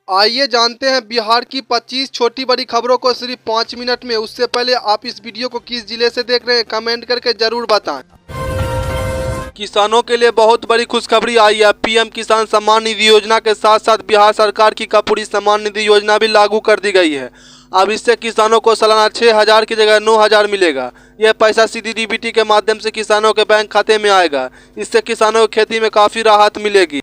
आइए जानते हैं बिहार की 25 छोटी बड़ी खबरों को सिर्फ 5 मिनट में। उससे पहले आप इस वीडियो को किस जिले से देख रहे हैं कमेंट करके जरूर बताएं। किसानों के लिए बहुत बड़ी खुशखबरी आई है। पीएम किसान सम्मान निधि योजना के साथ साथ बिहार सरकार की कपूरी सम्मान निधि योजना भी लागू कर दी गई है। अब इससे किसानों को सालाना 6,000 की जगह 9,000 मिलेगा। यह पैसा सीधी डीबीटी के माध्यम से किसानों के बैंक खाते में आएगा। इससे किसानों की खेती में काफ़ी राहत मिलेगी।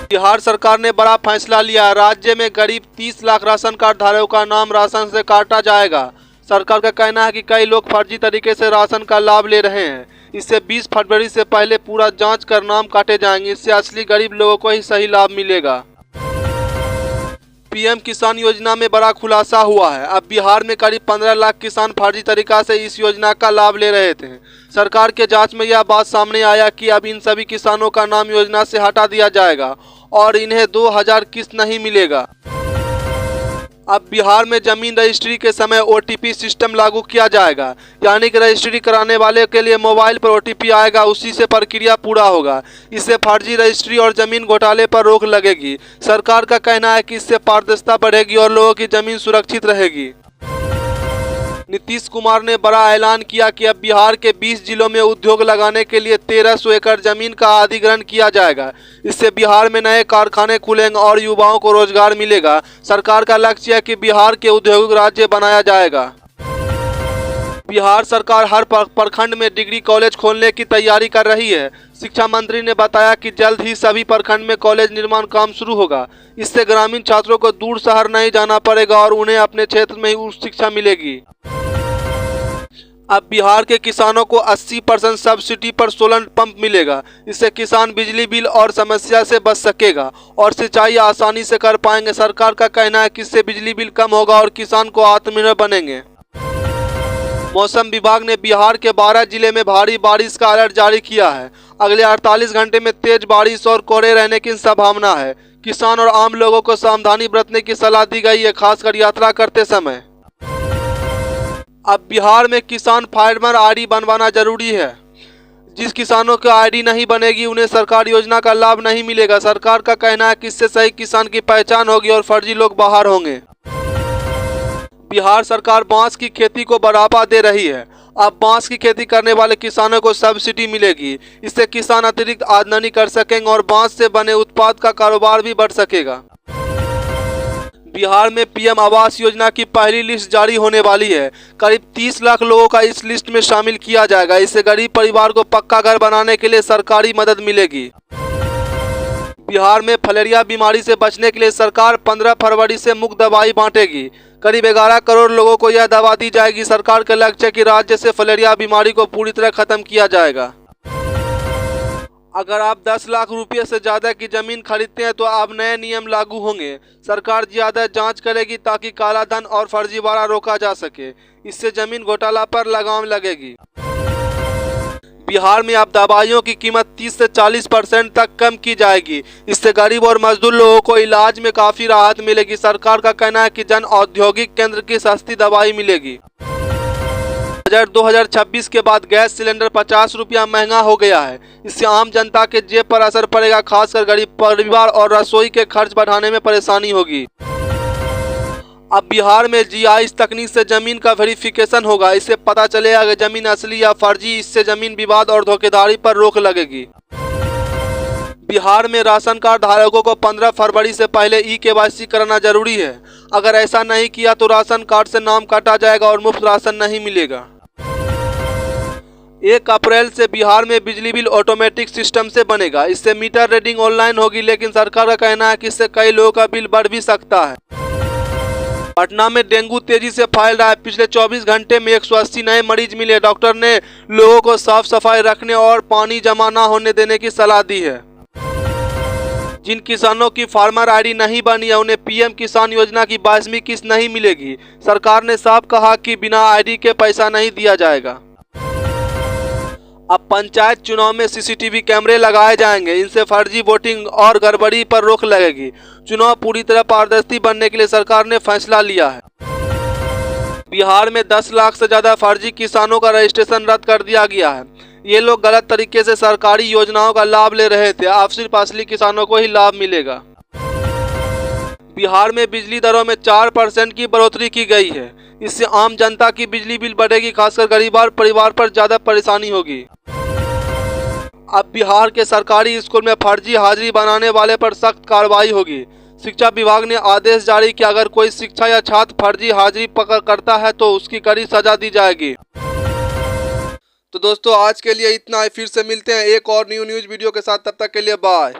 बिहार सरकार ने बड़ा फैसला लिया। राज्य में करीब 30 लाख राशन कार्ड धारकों का नाम राशन से काटा जाएगा। सरकार का कहना है कि कई लोग फर्जी तरीके से राशन का लाभ ले रहे हैं। इससे 20 फरवरी से पहले पूरा जांच कर नाम काटे जाएंगे। इससे असली गरीब लोगों को ही सही लाभ मिलेगा। पीएम किसान योजना में बड़ा खुलासा हुआ है। अब बिहार में करीब 15 लाख किसान फर्जी तरीका से इस योजना का लाभ ले रहे थे। सरकार के जांच में यह बात सामने आया कि अब इन सभी किसानों का नाम योजना से हटा दिया जाएगा और इन्हें 2,000 किस्त नहीं मिलेगा। अब बिहार में जमीन रजिस्ट्री के समय ओटीपी सिस्टम लागू किया जाएगा, यानी कि रजिस्ट्री कराने वाले के लिए मोबाइल पर ओटीपी आएगा, उसी से प्रक्रिया पूरा होगा। इससे फर्जी रजिस्ट्री और जमीन घोटाले पर रोक लगेगी। सरकार का कहना है कि इससे पारदर्शिता बढ़ेगी और लोगों की जमीन सुरक्षित रहेगी। नीतीश कुमार ने बड़ा ऐलान किया कि अब बिहार के 20 जिलों में उद्योग लगाने के लिए 1300 एकड़ जमीन का अधिग्रहण किया जाएगा। इससे बिहार में नए कारखाने खुलेंगे और युवाओं को रोजगार मिलेगा। सरकार का लक्ष्य है कि बिहार के औद्योगिक राज्य बनाया जाएगा। बिहार सरकार हर प्रखंड में डिग्री कॉलेज खोलने की तैयारी कर रही है। शिक्षा मंत्री ने बताया कि जल्द ही सभी प्रखंड में कॉलेज निर्माण काम शुरू होगा। इससे ग्रामीण छात्रों को दूर शहर नहीं जाना पड़ेगा और उन्हें अपने क्षेत्र में ही उच्च शिक्षा मिलेगी। अब बिहार के किसानों को 80% सब्सिडी पर सोलर पंप मिलेगा। इससे किसान बिजली बिल और समस्या से बच सकेगा और सिंचाई आसानी से कर पाएंगे। सरकार का कहना है कि इससे बिजली बिल कम होगा और किसान को आत्मनिर्भर बनेंगे। मौसम विभाग ने बिहार के 12 जिले में भारी बारिश का अलर्ट जारी किया है। अगले 48 घंटे में तेज बारिश और कोहरे रहने की संभावना है। किसान और आम लोगों को सावधानी बरतने की सलाह दी गई है, खासकर यात्रा करते समय। अब बिहार में किसान फार्मर आईडी बनवाना जरूरी है। जिस किसानों की आईडी नहीं बनेगी उन्हें सरकार योजना का लाभ नहीं मिलेगा। सरकार का कहना है कि इससे सही किसान की पहचान होगी और फर्जी लोग बाहर होंगे। बिहार सरकार बांस की खेती को बढ़ावा दे रही है। अब बांस की खेती करने वाले किसानों को सब्सिडी मिलेगी। इससे किसान अतिरिक्त आमदनी कर सकेंगे और बांस से बने उत्पाद का कारोबार भी बढ़ सकेगा। बिहार में पीएम आवास योजना की पहली लिस्ट जारी होने वाली है। करीब 30 लाख लोगों का इस लिस्ट में शामिल किया जाएगा। इससे गरीब परिवार को पक्का घर बनाने के लिए सरकारी मदद मिलेगी। बिहार में फलेरिया बीमारी से बचने के लिए सरकार 15 फरवरी से मुफ्त दवाई बांटेगी। करीब 11 करोड़ लोगों को यह दवा दी जाएगी। सरकार का लक्ष्य है कि राज्य से फलेरिया बीमारी को पूरी तरह खत्म किया जाएगा। अगर आप 10 लाख रुपये से ज़्यादा की ज़मीन खरीदते हैं तो अब नए नियम लागू होंगे। सरकार ज़्यादा जांच करेगी ताकि काला धन और फर्जीवाड़ा रोका जा सके। इससे ज़मीन घोटाला पर लगाम लगेगी। बिहार में अब दवाइयों की कीमत 30 से 40% तक कम की जाएगी। इससे गरीब और मजदूर लोगों को इलाज में काफ़ी राहत मिलेगी। सरकार का कहना है कि जन औद्योगिक केंद्र की सस्ती दवाई मिलेगी। बजट 2026 के बाद गैस सिलेंडर 50 रुपया महंगा हो गया है। इससे आम जनता के जेब पर असर पड़ेगा, खासकर गरीब परिवार और रसोई के खर्च बढ़ाने में परेशानी होगी। अब बिहार में जीआईएस तकनीक से जमीन का वेरिफिकेशन होगा। इससे पता चलेगा कि जमीन असली या फर्जी। इससे जमीन विवाद और धोखाधड़ी पर रोक लगेगी। बिहार में राशन कार्ड धारकों को 15 फरवरी से पहले ई-केवाईसी कराना जरूरी है। अगर ऐसा नहीं किया तो राशन कार्ड से नाम काटा जाएगा और मुफ्त राशन नहीं मिलेगा। 1 अप्रैल से बिहार में बिजली बिल ऑटोमेटिक सिस्टम से बनेगा। इससे मीटर रीडिंग ऑनलाइन होगी, लेकिन सरकार का कहना है कि इससे कई लोगों का बिल बढ़ भी सकता है। पटना में डेंगू तेजी से फैल रहा है। पिछले 24 घंटे में 180 नए मरीज मिले। डॉक्टर ने लोगों को साफ सफाई रखने और पानी जमा न होने देने की सलाह दी है। जिन किसानों की फार्मर आईडी नहीं बनी है उन्हें पीएम किसान योजना की 22वीं किस्त नहीं मिलेगी। सरकार ने साफ कहा कि बिना आईडी के पैसा नहीं दिया जाएगा। अब पंचायत चुनाव में सीसीटीवी कैमरे लगाए जाएंगे। इनसे फर्जी वोटिंग और गड़बड़ी पर रोक लगेगी। चुनाव पूरी तरह पारदर्शी बनने के लिए सरकार ने फैसला लिया है। बिहार में 10 लाख से ज़्यादा फर्जी किसानों का रजिस्ट्रेशन रद्द कर दिया गया है। ये लोग गलत तरीके से सरकारी योजनाओं का लाभ ले रहे थे। अब सिर्फ असली किसानों को ही लाभ मिलेगा। बिहार में बिजली दरों में 4% की बढ़ोतरी की गई है। इससे आम जनता की बिजली बिल बढ़ेगी, खासकर गरीब परिवार पर ज्यादा परेशानी होगी। अब बिहार के सरकारी स्कूल में फर्जी हाजिरी बनाने वाले पर सख्त कार्रवाई होगी। शिक्षा विभाग ने आदेश जारी किया, अगर कोई शिक्षक या छात्र फर्जी हाजिरी पकड़ करता है तो उसकी कड़ी सजा दी जाएगी। तो दोस्तों आज के लिए इतना ही, फिर से मिलते हैं एक और न्यूज़ वीडियो के साथ, तब तक के लिए बाय।